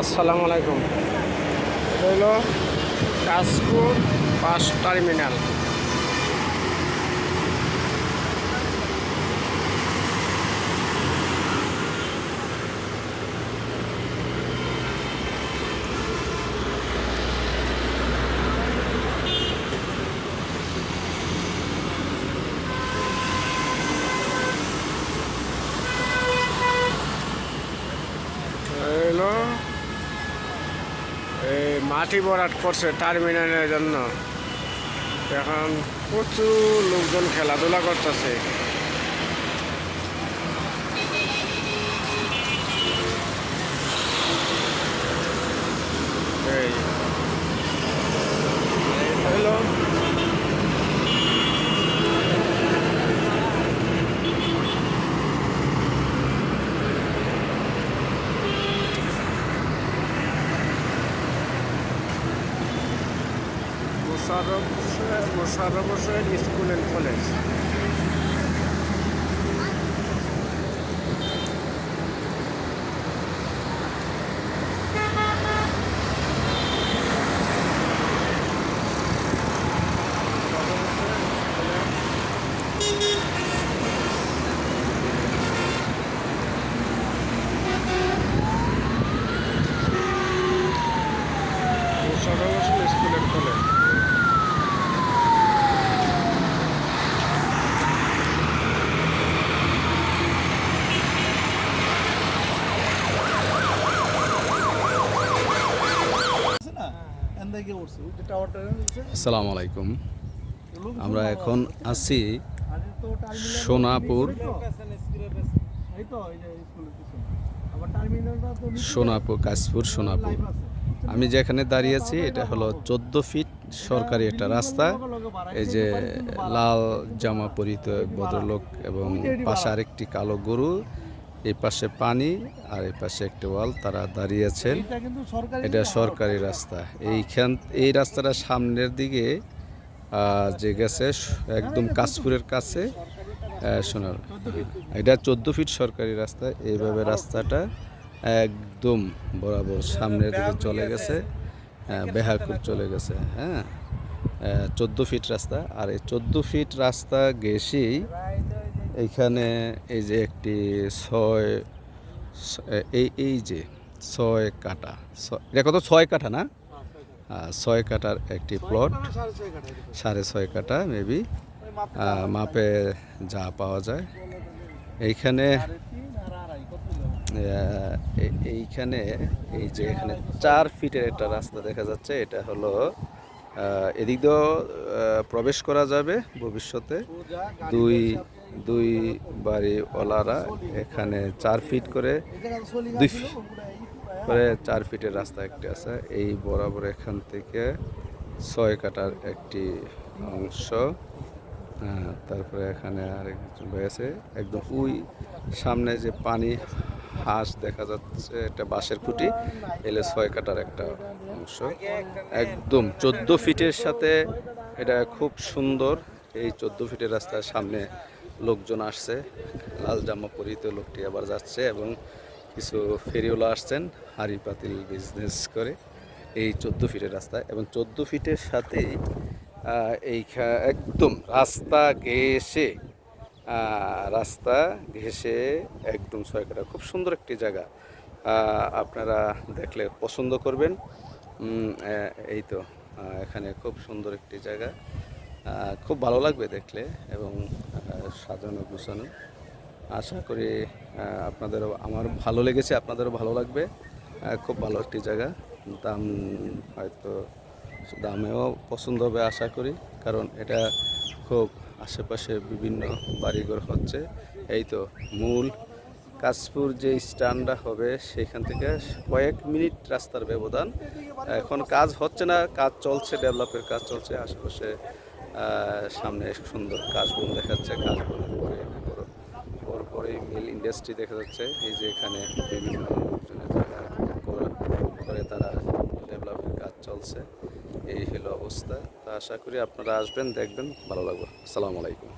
আসসালামু আলাইকুম। এটা হলো কাশপুর বাস টার্মিনাল। হলো এই মাটি ভরাট করছে টার্মিনালের জন্য। এখন প্রচুর লোকজন খেলাধুলা করতেছে। এই হলো Mosharraf Hossain school and college. Mosharraf Hossain school and college. আসসালামু আলাইকুম। আমরা এখন আছি সোনাপুর কাশপুর সোনাপুর। আমি যেখানে দাঁড়িয়ে আছি এটা হলো 14 ফিট সরকারি একটা রাস্তা। এই যে লাল জামা পরিহিত এক ভদ্রলোক এবং পাশে আরেকটি কালো গরু, এই পাশে পানি আর এই পাশে একটা ওয়াল, তারা দাঁড়িয়ে আছেন। এটা সরকারি রাস্তা। এই রাস্তাটা সামনের দিকে যে গেছে একদম কাশপুরের কাছে সোনার। এটা 14 ফিট সরকারি রাস্তা। এইভাবে রাস্তাটা একদম বরাবর সামনের দিকে চলে গেছে, বেহাকুর চলে গেছে। হ্যাঁ, 14 ফিট রাস্তা। আর এই 14 ফিট রাস্তা ঘেঁষেই এইখানে এই যে একটি এই যে 6 কাঠা, এটা কত 6 কাঠা না, 6 কাঠার একটি প্লট, 6.5 কাঠা মেবি মাপে যা পাওয়া যায়। এইখানে এই যে এখানে 4 ফিটের একটা রাস্তা দেখা যাচ্ছে। এটা হলো এদিক দিয়েও প্রবেশ করা যাবে ভবিষ্যতে। দুই বাড়িওয়ালারা এখানে 4 ফিট করে 4 ফিটের রাস্তা একটি আছে। এই বরাবর এখান থেকে 6 কাঠার একটি অংশ। তারপরে এখানে আরেকজন রয়েছে একদম ওই সামনে যে পানি হাঁস দেখা যাচ্ছে, একটা বাঁশের খুঁটি, এলে 6 কাঠার একটা অংশ একদম 14 ফিটের সাথে। এটা খুব সুন্দর। এই 14 ফিটের রাস্তার সামনে লোকজন আসছে, লাল জামা পরিহিত লোকটি আবার যাচ্ছে এবং কিছু ফেরিওয়ালা আসছেন হাঁড়ি পাতিল বিজনেস করে এই 14 ফিটের রাস্তা। এবং 14 ফিটের সাথেই একদম রাস্তা ঘেঁষে একদম 6 কাঠা, খুব সুন্দর একটি জায়গা। আপনারা দেখলে পছন্দ করবেন। এই তো এখানে খুব সুন্দর একটি জায়গা, খুব ভালো লাগবে দেখলে এবং সাজানো গুছানো। আশা করি আপনাদেরও, আমার ভালো লেগেছে, আপনাদেরও ভালো লাগবে। খুব ভালো একটি জায়গা। দাম হয়তো দামেও পছন্দ হবে আশা করি, কারণ এটা খুব আশেপাশে বিভিন্ন বাড়িঘর হচ্ছে। এই তো মূল কাশপুর যে স্ট্যান্ডটা হবে সেখান থেকে কয়েক মিনিট রাস্তার ব্যবধান। এখন কাজ হচ্ছে না, কাজ চলছে, ডেভেলপের কাজ চলছে আশেপাশে। সামনে সুন্দর কাশবন দেখাচ্ছে, কাশবনের পরে মিল ইন্ডাস্ট্রি দেখা যাচ্ছে। এই যে এখানে বিভিন্ন লোকজনের জায়গা করে তারা ডেভেলপের কাজ চলছে। এই হলো অবস্থা। তা আশা করি আপনারা আসবেন, দেখবেন, ভালো লাগবে। আসসালামু আলাইকুম।